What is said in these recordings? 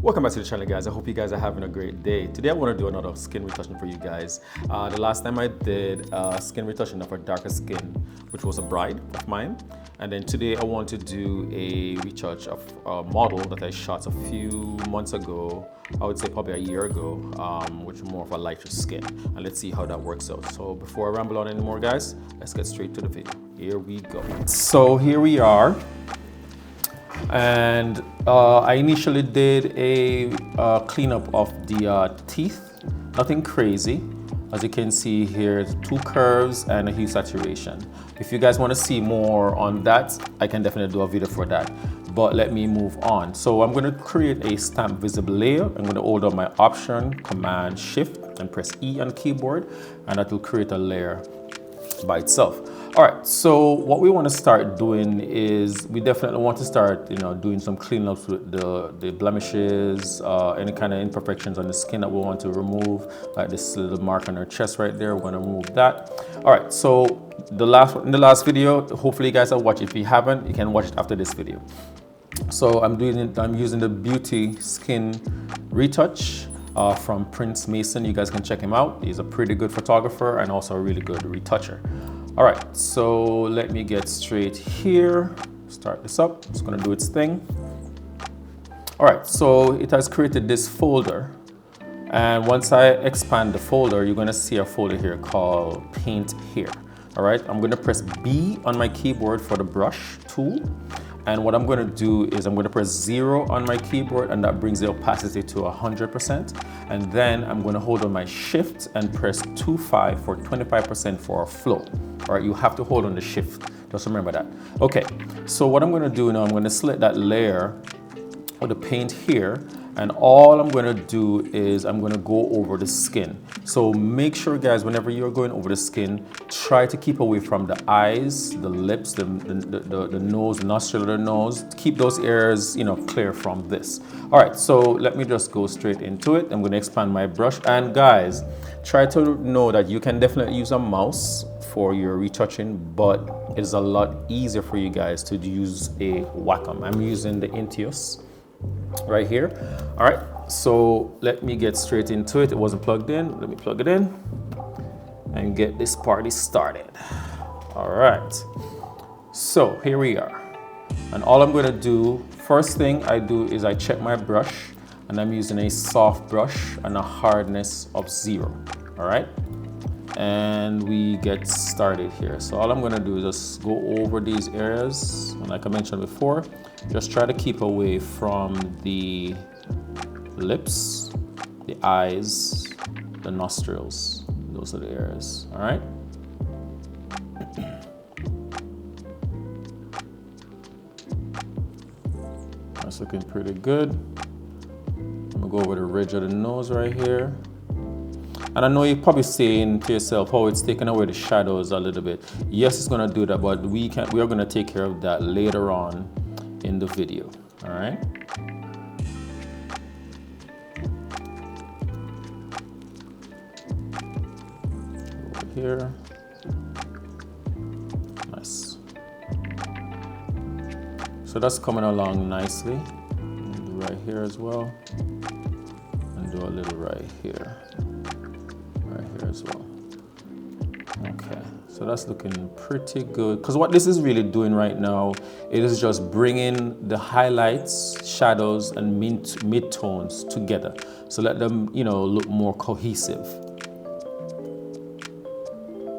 Welcome back to the channel, guys. I hope you guys are having a great day. Today I want to do another skin retouching for you guys. The last time I did skin retouching of a darker skin, which was a bride of mine. And then today I want to do a retouch of a model that I shot a few months ago. I would say probably a year ago, which is more of a lighter skin. And let's see how that works out. So before I ramble on anymore, guys, let's get straight to the video. Here we go. So here we are. And I initially did a cleanup of the teeth, nothing crazy. As you can see here, 2 curves and a hue saturation. If you guys want to see more on that, I can definitely do a video for that. But let me move on. So I'm going to create a stamp visible layer. I'm going to hold on my Option, Command, Shift, and press E on the keyboard, and that will create a layer by itself. All right, so what we want to start doing is we definitely want to start, doing some cleanups with the blemishes, any kind of imperfections on the skin that we want to remove, like this little mark on our chest right there. We're going to remove that. All right, so in the last video, hopefully you guys have watched. If you haven't, you can watch it after this video. So I'm using the Beauty Skin Retouch from Prince Meyson. You guys can check him out. He's a pretty good photographer and also a really good retoucher. All right, so let me get straight here. Start this up. It's gonna do its thing. All right, so it has created this folder. And once I expand the folder, you're gonna see a folder here called Paint Here. All right, I'm gonna press B on my keyboard for the brush tool. And what I'm going to do is I'm going to press 0 on my keyboard, and that brings the opacity to 100%. And then I'm going to hold on my Shift and press 2.5 for 25% for a flow. All right, you have to hold on the Shift. Just remember that. Okay, so what I'm going to do now, I'm going to select that layer of the paint here. And all I'm going to do is I'm going to go over the skin. So make sure, guys, whenever you're going over the skin, try to keep away from the eyes, the lips, the nose, the nostril of the nose. Keep those areas, clear from this. All right, so let me just go straight into it. I'm going to expand my brush. And guys, try to know that you can definitely use a mouse for your retouching, but it's a lot easier for you guys to use a Wacom. I'm using the Intuos right here. All right, so let me get straight into it. It wasn't plugged in. Let me plug it in and get this party started. All right, so here we are. And all I'm going to do, first thing I do is I check my brush, and I'm using a soft brush and a hardness of 0. All right, and we get started here. So all I'm going to do is just go over these areas, and like I mentioned before, just try to keep away from the lips, the eyes, the nostrils. Those are the areas, all right? That's looking pretty good. I'm gonna go over the ridge of the nose right here. And I know you're probably saying to yourself, oh, it's taking away the shadows a little bit. Yes, it's gonna do that, but we are gonna take care of that later on in the video, all right? Over here, nice. So that's coming along nicely. Do right here as well, and do a little right here as well. Okay, so that's looking pretty good, because what this is really doing right now, it is just bringing the highlights, shadows, and mid-tones together. So let them, look more cohesive.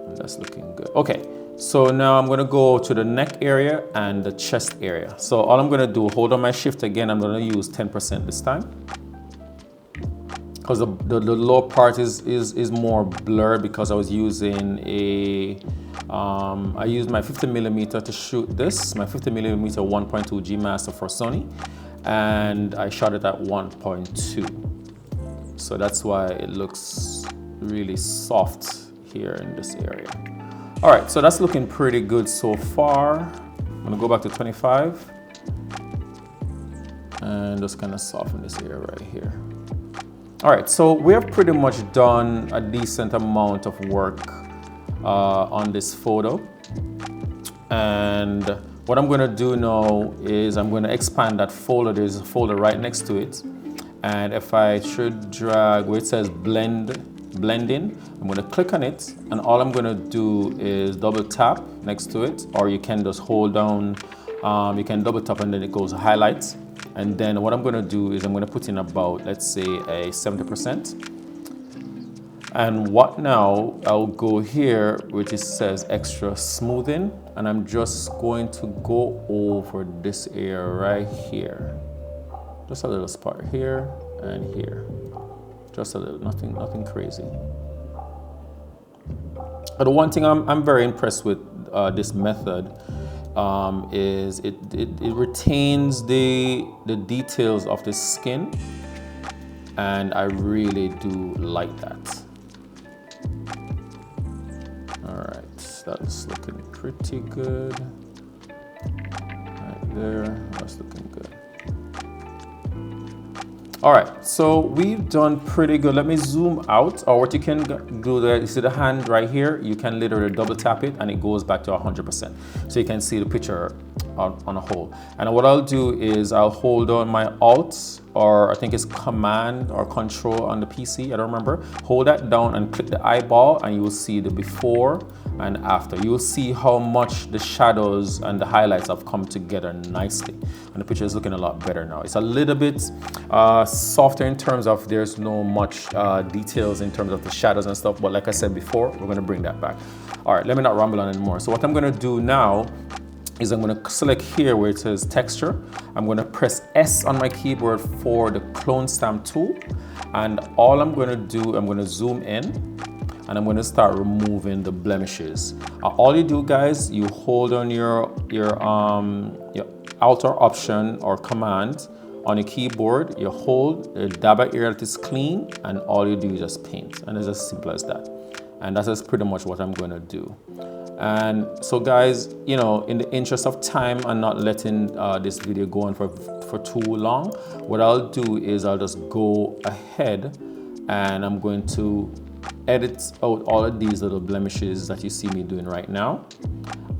And that's looking good. Okay, so now I'm going to go to the neck area and the chest area. So all I'm going to do, hold on my Shift again. I'm going to use 10% this time, because the lower part is more blurred, because I was using I used my 50mm to shoot this, my 50mm 1.2 G Master for Sony, and I shot it at 1.2. So that's why it looks really soft here in this area. All right, so that's looking pretty good so far. I'm gonna go back to 25 and just kind of soften this area right here. All right, so we have pretty much done a decent amount of work on this photo. And what I'm gonna do now is I'm gonna expand that folder. There's a folder right next to it. And if I should drag where it says blending, I'm gonna click on it, and all I'm gonna do is double tap next to it, or you can just hold down, you can double tap and then it goes highlights. And then what I'm gonna do is I'm gonna put in about, let's say, a 70%. And what now, I'll go here, which it says extra smoothing, and I'm just going to go over this area right here. Just a little spot here and here. Just a little, nothing crazy. But the one thing I'm very impressed with this method is it retains the details of the skin, and I really do like that. All right, that's looking pretty good. Right there, that's looking good. All right, so we've done pretty good. Let me zoom out, or what you can do there, you see the hand right here, you can literally double tap it and it goes back to 100%. So you can see the picture on a whole. And what I'll do is I'll hold on my Alt, or I think it's Command or Control on the PC, I don't remember. Hold that down and click the eyeball and you will see the before and after. You will see how much the shadows and the highlights have come together nicely. And the picture is looking a lot better now. It's a little bit softer in terms of there's no much details in terms of the shadows and stuff, but like I said before, we're gonna bring that back. All right, let me not ramble on anymore. So what I'm gonna do now is I'm gonna select here where it says texture. I'm gonna press S on my keyboard for the clone stamp tool. And all I'm gonna do, I'm gonna zoom in and I'm gonna start removing the blemishes. All you do, guys, you hold on your Alt or Option or Command on your keyboard, you hold the dab area that is clean, and all you do is just paint. And it's as simple as that. And that's just pretty much what I'm gonna do. And so guys, you know, in the interest of time and not letting this video go on for too long, what I'll do is I'll just go ahead and I'm going to edit out all of these little blemishes that you see me doing right now.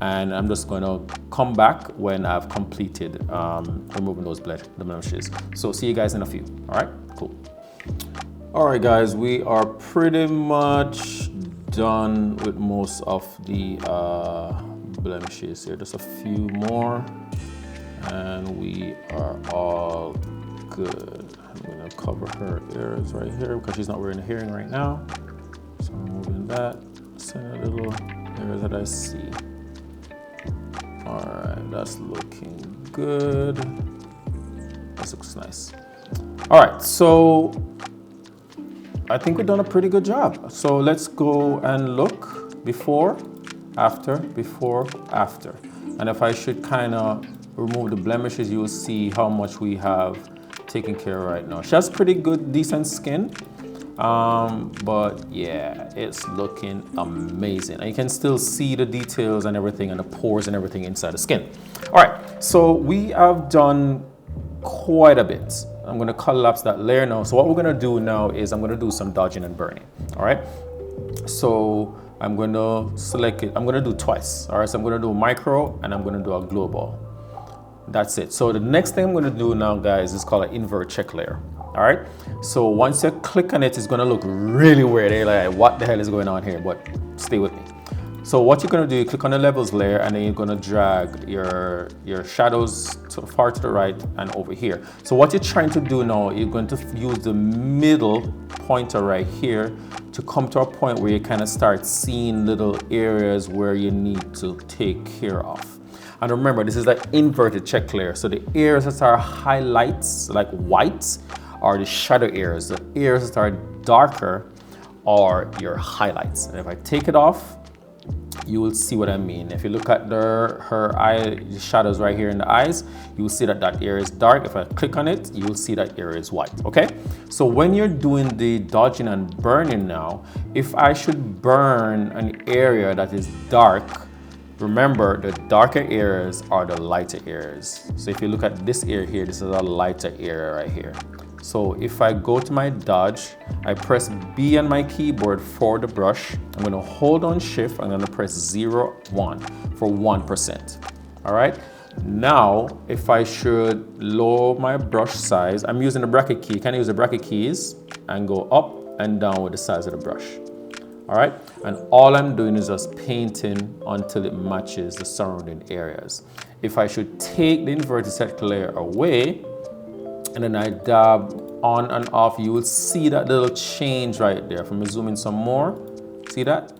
And I'm just going to come back when I've completed removing those blemishes. So see you guys in a few. All right, cool. All right, guys, we are pretty much done with most of the blemishes here. Just a few more and we are all good. I'm gonna cover her ears right here because she's not wearing a hearing right now. So I'm moving that, send a little area that I see. All right, that's looking good. That looks nice. All right, so I think we've done a pretty good job. So let's go and look before, after. And if I should kind of remove the blemishes, you will see how much we have taken care of right now. She has pretty good, decent skin. But yeah, it's looking amazing. And you can still see the details and everything and the pores and everything inside the skin. All right, so we have done quite a bit. I'm gonna collapse that layer now. So what we're gonna do now is I'm gonna do some dodging and burning, all right? So I'm gonna select it, I'm gonna do twice, all right? So I'm gonna do a micro and I'm gonna do a global. That's it. So the next thing I'm gonna do now, guys, is called an invert check layer, all right? So once you click on it, it's gonna look really weird. You're like, what the hell is going on here? But stay with me. So what you're gonna do, you click on the levels layer and then you're gonna drag your shadows to far to the right and over here. So what you're trying to do now, you're going to use the middle pointer right here to come to a point where you kind of start seeing little areas where you need to take care of. And remember, this is the inverted check layer. So the areas that are highlights, like white, are the shadow areas. The areas that are darker are your highlights. And if I take it off, you will see what I mean. If you look at her eye shadows right here in the eyes, you will see that that area is dark. If I click on it, you will see that area is white, okay? So when you're doing the dodging and burning now, if I should burn an area that is dark, remember the darker areas are the lighter areas. So if you look at this area here, this is a lighter area right here. So if I go to my dodge, I press B on my keyboard for the brush. I'm gonna hold on shift, I'm gonna press 0, 1 for 1%. All right, Now, if I should lower my brush size, I'm using the bracket key. You can use the bracket keys and go up and down with the size of the brush. All right, and all I'm doing is just painting until it matches the surrounding areas. If I should take the inverted set layer away and then I dab on and off, you will see that little change right there. If I'm zooming some more, see that?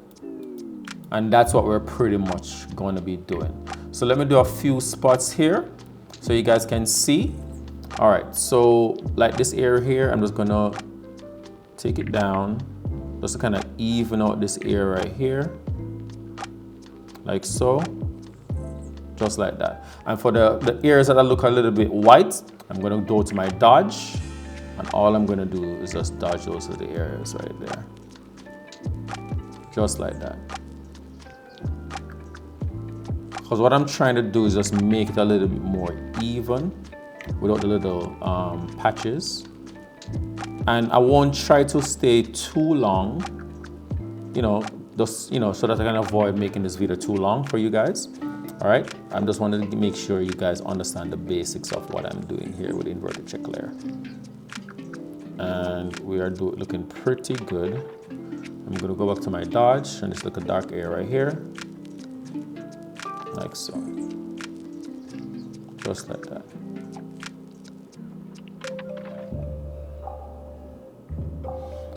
And that's what we're pretty much going to be doing. So let me do a few spots here so you guys can see. All right, so like this area here, I'm just going to take it down just to kind of even out this area right here, like so, just like that. And for the areas that look a little bit white, I'm going to go to my dodge, and all I'm going to do is just dodge those little areas right there, just like that. Because what I'm trying to do is just make it a little bit more even without the little patches. And I won't try to stay too long, so that I can avoid making this video too long for you guys. All right, I'm just wanting to make sure you guys understand the basics of what I'm doing here with the inverted check layer. And we are looking pretty good. I'm gonna go back to my dodge and just look at dark area right here, like so, just like that.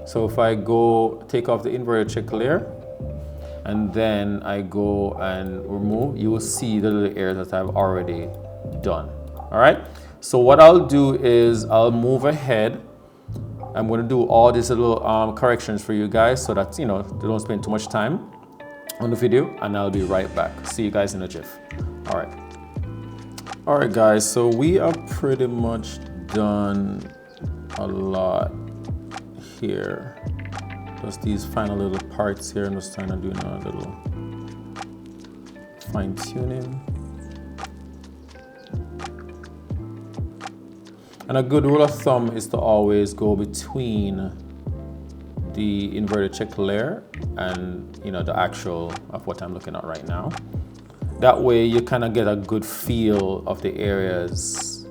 So if I go take off the inverted check layer and then I go and remove, you will see the little areas that I've already done. All right, so what I'll do is I'll move ahead. I'm going to do all these little corrections for you guys so that they don't spend too much time on the video, and I'll be right back. See you guys in a jiff. All right guys, so we are pretty much done a lot here. Just these final little parts here. I'm just trying to do a little fine tuning. And a good rule of thumb is to always go between the inverted check layer and the actual of what I'm looking at right now. That way you kind of get a good feel of the areas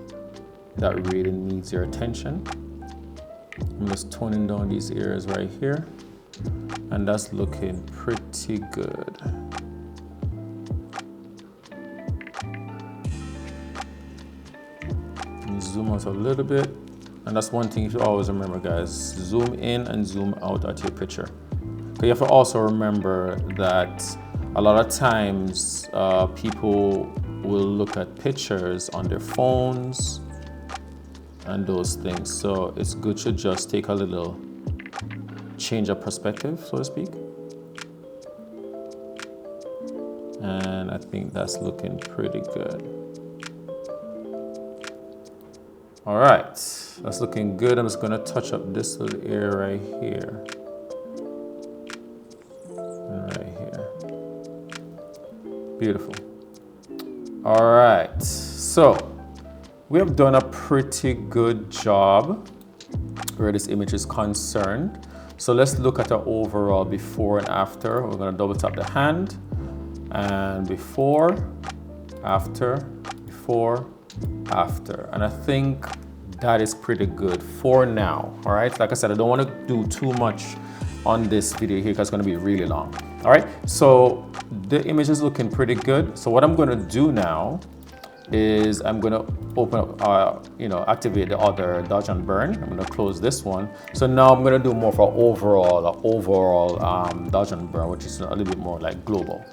that really needs your attention. I'm just toning down these areas right here, and that's looking pretty good. Zoom out a little bit, and that's one thing you should always remember, guys. Zoom in and zoom out at your picture. But you have to also remember that a lot of times people will look at pictures on their phones and those things, so it's good to just take a little change of perspective, so to speak. And I think that's looking pretty good. All right, that's looking good. I'm just gonna touch up this little area right here. And right here. Beautiful. All right, so we have done a pretty good job where this image is concerned. So let's look at our overall before and after. We're gonna double tap the hand, and before, after, before, after. And I think that is pretty good for now. All right, like I said, I don't want to do too much on this video here because it's going to be really long. All right, so the image is looking pretty good. So what I'm going to do now is I'm going to open up, activate the other dodge and burn. I'm going to close this one. So now I'm going to do more for overall dodge and burn, which is a little bit more like global.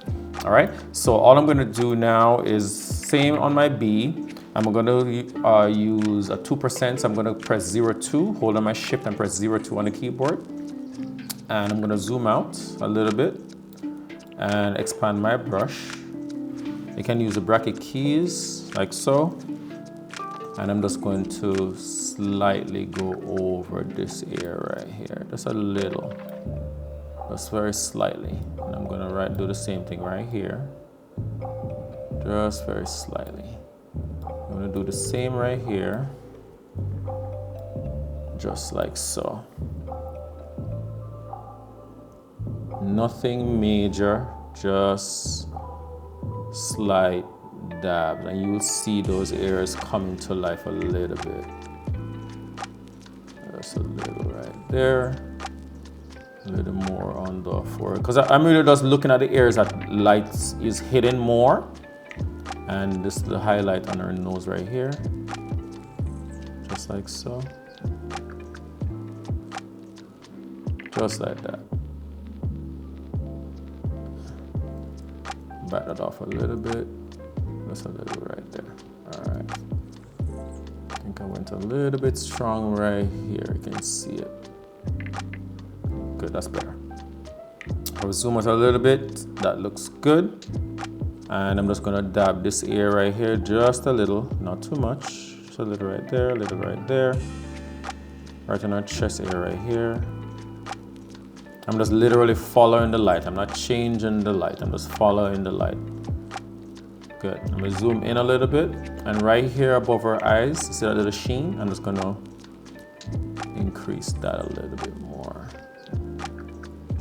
All right, so all I'm going to do now is same on my B. I'm going to use a 2%. So I'm going to press 0.2, hold on my shift and press 0.2 on the keyboard. And I'm going to zoom out a little bit and expand my brush. You can use the bracket keys like so. And I'm just going to slightly go over this area right here, just a little, just very slightly. And I'm going to do the same thing right here, just very slightly. I'm going to do the same right here, just like so. Nothing major, just slight dabs, and you will see those areas coming to life a little bit. Just a little right there. A little more on the forehead. Because I'm really just looking at the areas that light is hitting more. And this is the highlight on her nose right here. Just like so. Just like that. Back that off a little bit. Just a little right there. All right. I think I went a little bit strong right here. You can see it. Good, that's better. I'll zoom out a little bit. That looks good. And I'm just gonna dab this ear right here just a little, not too much. Just a little right there, a little right there. Right in our chest area right here. I'm just literally following the light. I'm not changing the light. I'm just following the light. Good. I'm gonna zoom in a little bit. And right here above her eyes, see that little sheen? I'm just gonna increase that a little bit more.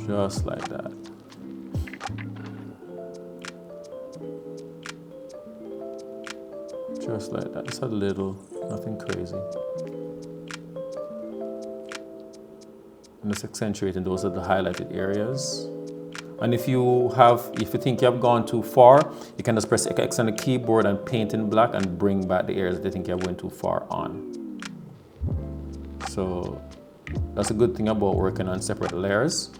Just like that. Just like that. Just a little, nothing crazy. I'm just accentuating those are the highlighted areas. And if you think you have gone too far, you can just press X on the keyboard and paint in black and bring back the areas that you think you have went too far on. So that's a good thing about working on separate layers.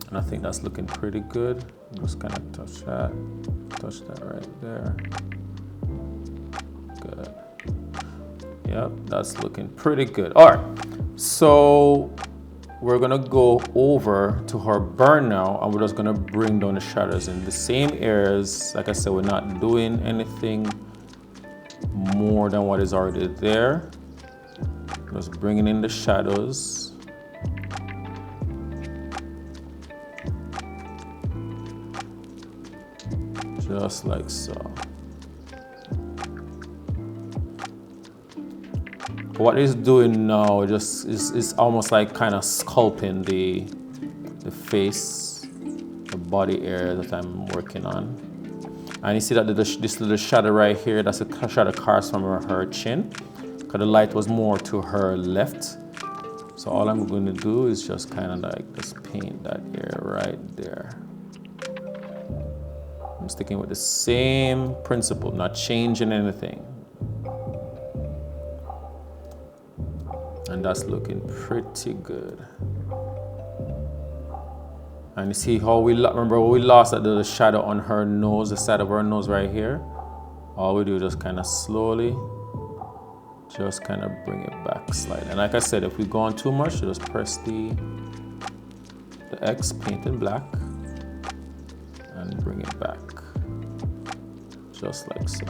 And I think that's looking pretty good. Just kind of touch that right there. Good. Yep, that's looking pretty good. All right, so we're gonna go over to her burn now, and we're just gonna bring down the shadows in the same areas. Like I said, we're not doing anything more than what is already there. Just bringing in the shadows. Just like so. What it's doing now just is almost like kind of sculpting the face, the body area that I'm working on. And you see that this little shadow right here, that's a shadow cast from her chin, because the light was more to her left. So all I'm going to do is just kind of like just paint that area right there. I'm sticking with the same principle, not changing anything. And that's looking pretty good. And you see how remember we lost that little shadow on her nose, the side of her nose right here. All we do is just kind of slowly, just kind of bring it back slightly. And like I said, if we go on too much, just press the X, paint in black, and bring it back, just like so.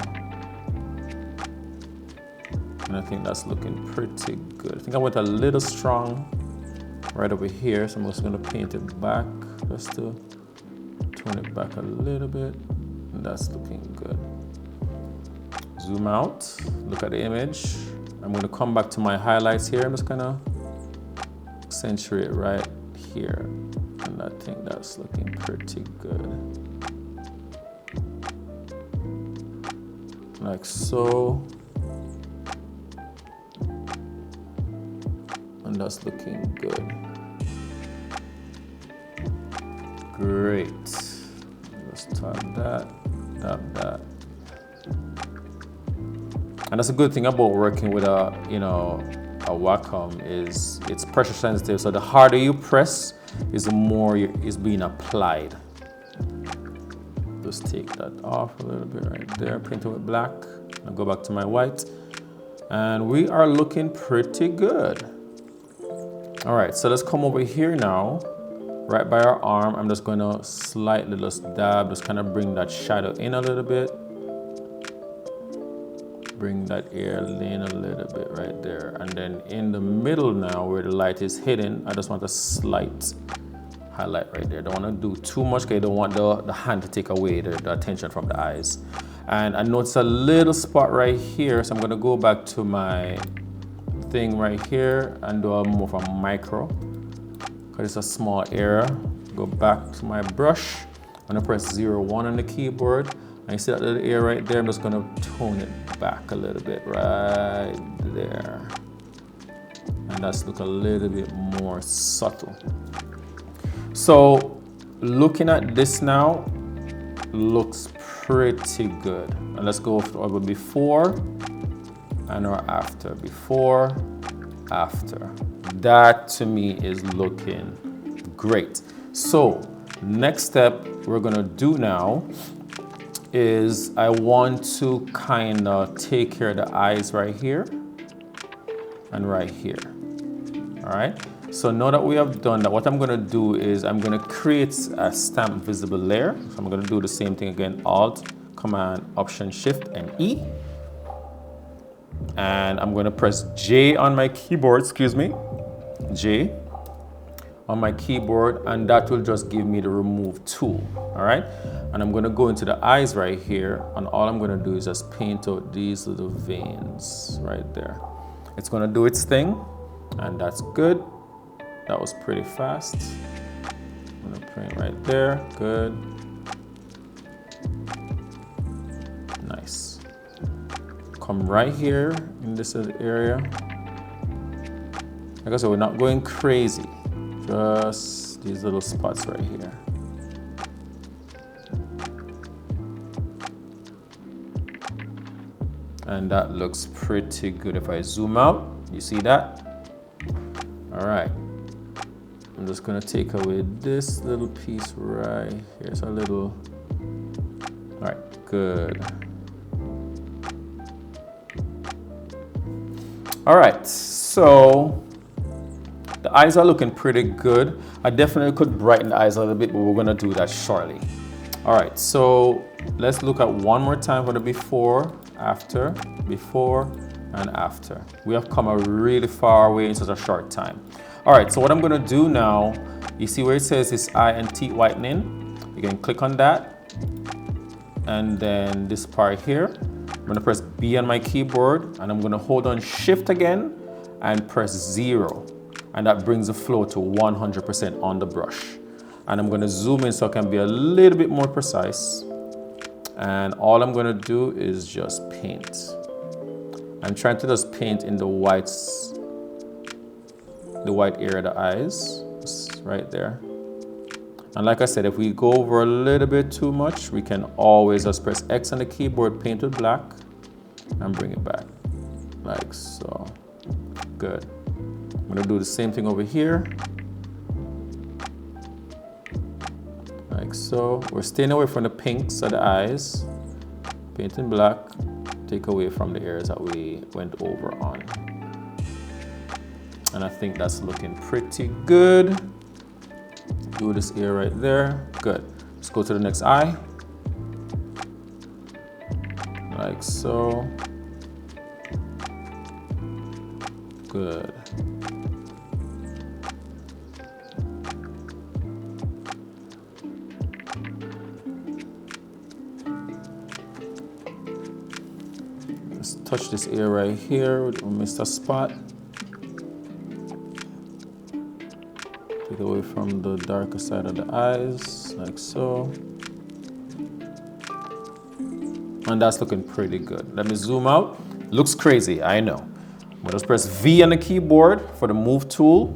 And I think that's looking pretty good. I think I went a little strong right over here, so I'm just gonna paint it back just to tone it back a little bit. And that's looking good. Zoom out, look at the image. I'm gonna come back to my highlights here. I'm just gonna accentuate right here. And I think that's looking pretty good. Like so. And that's looking good. Great. Just tap that, tap that. And that's a good thing about working with a Wacom is it's pressure sensitive. So the harder you press, is the more is being applied. Just take that off a little bit right there. Paint it with black. I'll go back to my white, and we are looking pretty good. All right, so let's come over here now, right by our arm. I'm just going to slightly just dab, just kind of bring that shadow in a little bit. Bring that air in a little bit right there. And then in the middle now, where the light is hidden, I just want a slight highlight right there. Don't want to do too much, because I don't want the hand to take away the attention from the eyes. And I notice a little spot right here, so I'm going to go back to my thing right here and do a more of a micro, because it's a small area. Go back to my brush. I'm gonna press 0, 1 on the keyboard, And you see that little area right there? I'm just gonna tone it back a little bit right there. And that's look a little bit more subtle. So looking at this now, looks pretty good. And let's go over before and our after. Before, after. That to me is looking great. So next step we're gonna do now is I want to kind of take care of the eyes right here and right here. All right. So now that we have done that, what I'm going to do is I'm going to create a stamp visible layer. So I'm going to do the same thing again, Alt, Command, Option, Shift, and E. And I'm going to press J on my keyboard, excuse me, J on my keyboard, and that will just give me the remove tool. All right. And I'm going to go into the eyes right here, and all I'm going to do is just paint out these little veins right there. It's going to do its thing, and that's good. That was pretty fast. I'm gonna print right there, good. Nice. Come right here in this area. Like I said, we're not going crazy. Just these little spots right here. And that looks pretty good. If I zoom out, you see that? All right. I'm just gonna take away this little piece right here. It's a little, all right, good. All right, so the eyes are looking pretty good. I definitely could brighten the eyes a little bit, but we're gonna do that shortly. All right, so let's look at one more time for the before, after, before, and after. We have come a really far way in such a short time. All right, so what I'm gonna do now, you see where it says this eye and teeth whitening? You can click on that. And then this part here, I'm gonna press B on my keyboard, and I'm gonna hold on Shift again and press 0. And that brings the flow to 100% on the brush. And I'm gonna zoom in so I can be a little bit more precise. And all I'm gonna do is just paint. I'm trying to just paint in the white area of the eyes, just right there. And like I said, if we go over a little bit too much, we can always just press X on the keyboard, paint with black, and bring it back, like so. Good. I'm gonna do the same thing over here, like so. We're staying away from the pinks of the eyes, paint in black, take away from the areas that we went over on. And I think that's looking pretty good. Do this ear right there, good. Let's go to the next eye, like so, good. Let's touch this ear right here, we missed a spot. Take away from the darker side of the eyes, like so. And that's looking pretty good. Let me zoom out. Looks crazy, I know. I'm gonna press V on the keyboard for the move tool,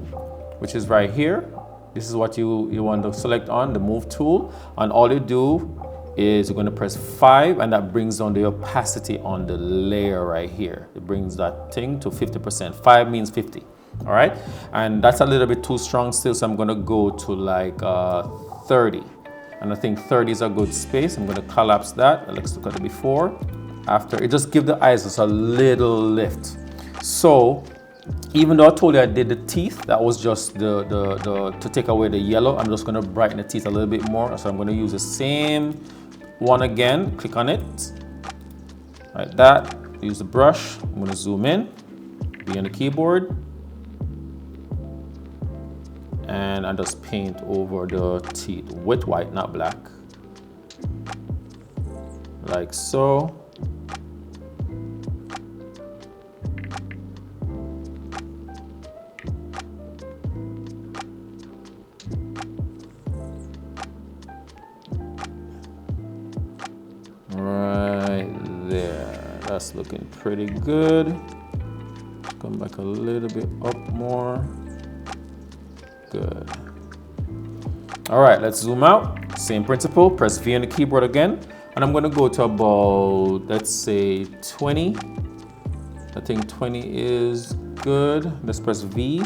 which is right here. This is what you want to select on, the move tool. And all you do is you're gonna press 5, and that brings down the opacity on the layer right here. It brings that thing to 50%. 5 means 50. All right, and that's a little bit too strong still, so I'm gonna go to like 30, and I think 30 is a good space. I'm gonna collapse that, and let's look at the before, after. It just gives the eyes just a little lift. So even though I told you I did the teeth, that was just to take away the yellow. I'm just gonna brighten the teeth a little bit more, so I'm gonna use the same one again. Click on it, like that. Use the brush. I'm gonna zoom in, be on the keyboard. And I just paint over the teeth with white, not black, like so. All That's looking pretty good. Come back a little bit up more. Good. All right, let's zoom out. Same principle, press V on the keyboard again. And I'm gonna go to about, let's say 20. I think 20 is good. Let's press V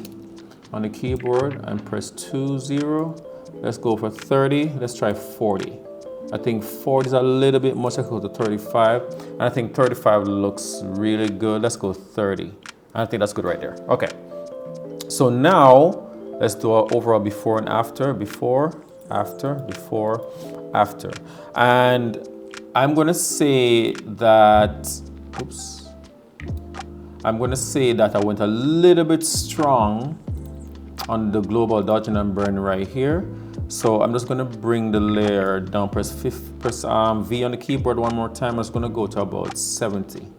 on the keyboard and press 20. Let's go for 30. Let's try 40. I think 40 is a little bit much. I go to 35. And I think 35 looks really good. Let's go 30. I think that's good right there. Okay. So now let's do our overall before and after. Before, after, before, after. And I'm gonna say that, oops. I'm gonna say that I went a little bit strong on the global dodging and burn right here. So I'm just gonna bring the layer down, press V on the keyboard one more time. I'm just gonna go to about 70.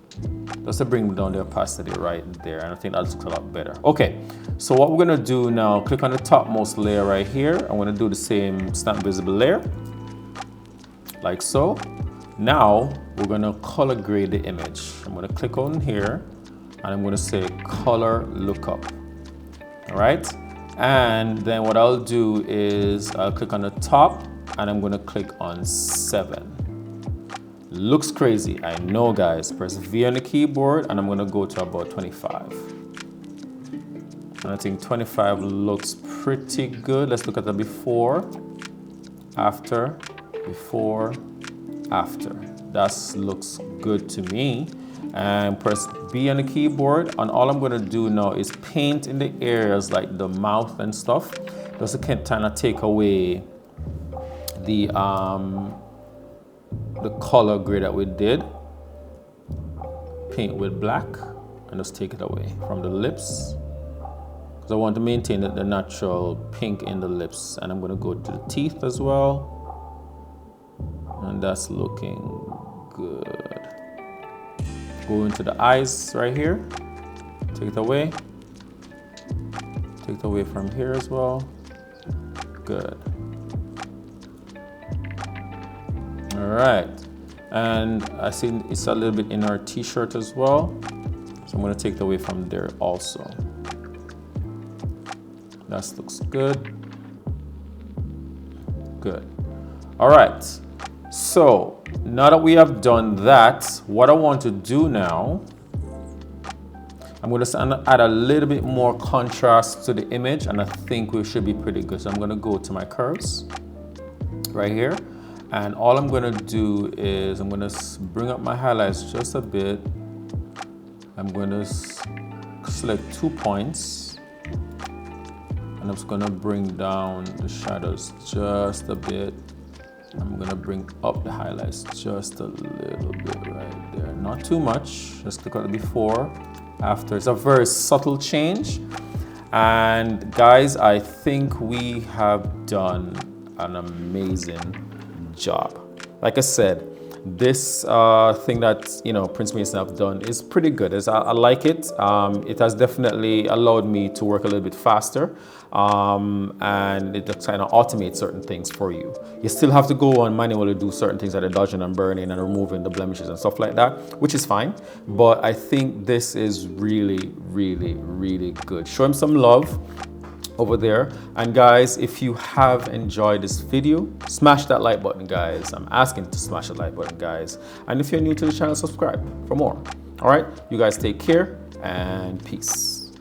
Just to bring down the opacity right there. And I think that looks a lot better. Okay, so what we're gonna do now, click on the topmost layer right here. I'm gonna do the same stamp visible layer, like so. Now we're gonna color grade the image. I'm gonna click on here and I'm gonna say color lookup. All right, and then what I'll do is I'll click on the top and I'm gonna click on 7. Looks crazy, I know guys. Press V on the keyboard and I'm gonna go to about 25. And I think 25 looks pretty good. Let's look at the before, after, before, after. That looks good to me. And press B on the keyboard, and all I'm gonna do now is paint in the areas like the mouth and stuff, just to kind of take away the color grade that we did. Paint with black and just take it away from the lips, because I want to maintain the natural pink in the lips. And I'm gonna go to the teeth as well. And that's looking good. Go into the eyes right here. Take it away. Take it away from here as well. Good. All right. And I see it's a little bit in our t-shirt as well. So I'm gonna take it away from there also. That looks good. Good. All right. So now that we have done that, what I want to do now, I'm going to add a little bit more contrast to the image, and I think we should be pretty good. So I'm going to go to my curves right here, and all I'm going to do is I'm going to bring up my highlights just a bit. I'm going to select 2 points, and I'm just going to bring down the shadows just a bit. I'm gonna bring up the highlights just a little bit right there. Not too much. Just click on the before, after. It's a very subtle change. And guys, I think we have done an amazing job. Like I said, this thing that Prince Meyson have done is pretty good. I like it. It has definitely allowed me to work a little bit faster, and it just kind of automates certain things for you. You still have to go and manually do certain things like the dodging and burning and removing the blemishes and stuff like that, which is fine. But I think this is really, really, really good. Show him some love over there. And guys, if you have enjoyed this video, smash that like button, guys. I'm asking to smash the like button, guys. And if you're new to the channel, subscribe for more. All right, you guys take care and peace.